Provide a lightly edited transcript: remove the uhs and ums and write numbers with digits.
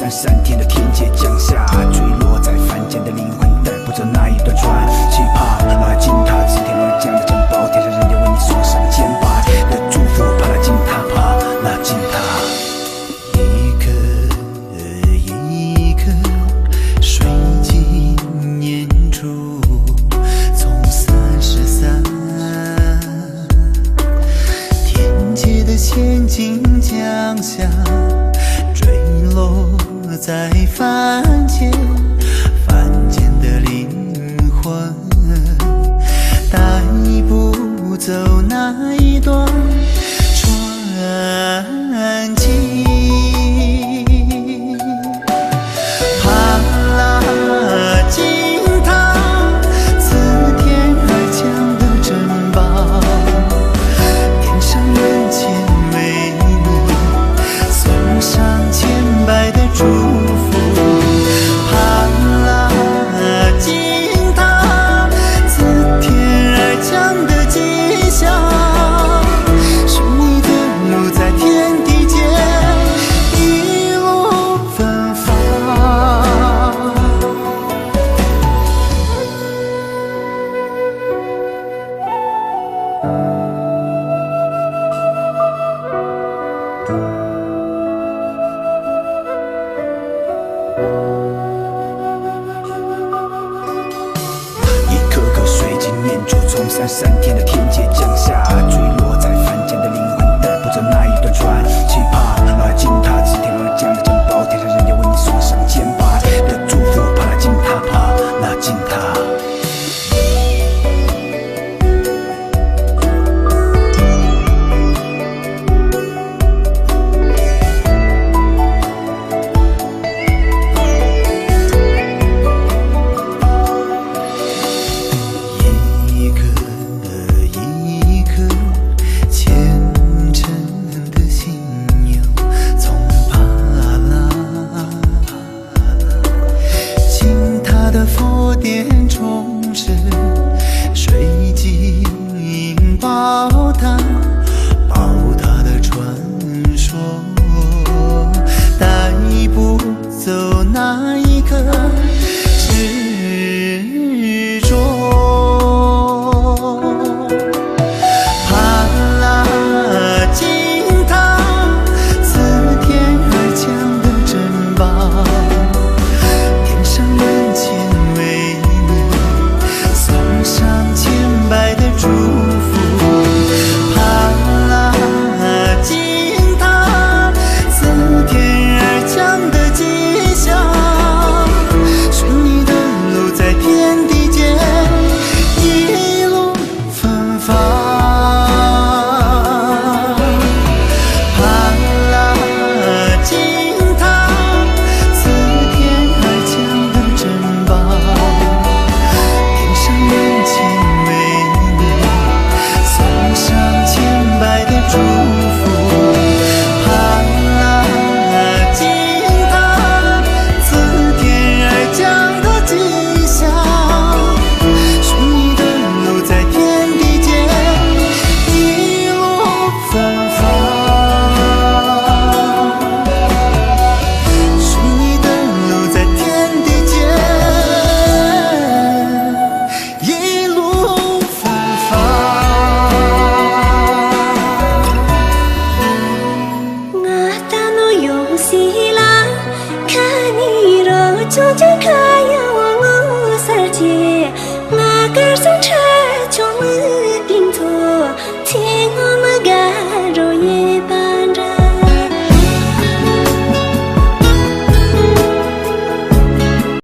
3天的天界降下，坠落在凡间的灵魂带不走那一段传奇。怕拉进他，自天而降的珍宝，天上人间为你送上千百的祝福。怕拉进他，怕拉进他，一颗一颗水晶念珠，从33天界的千金降下，坠落在凡间，凡间的灵魂带不走那一段传奇。怕拉进他，自天而降的珍宝，天上人间为你送上千百的祝福。从3天的天界降下，坠落在凡间的灵魂带不走那一段传奇。怕拉进他，自天而降的珍宝，天上人间为你送上千百的祝福。怕拉进他，怕拉进他。佛殿充实，水晶宝塔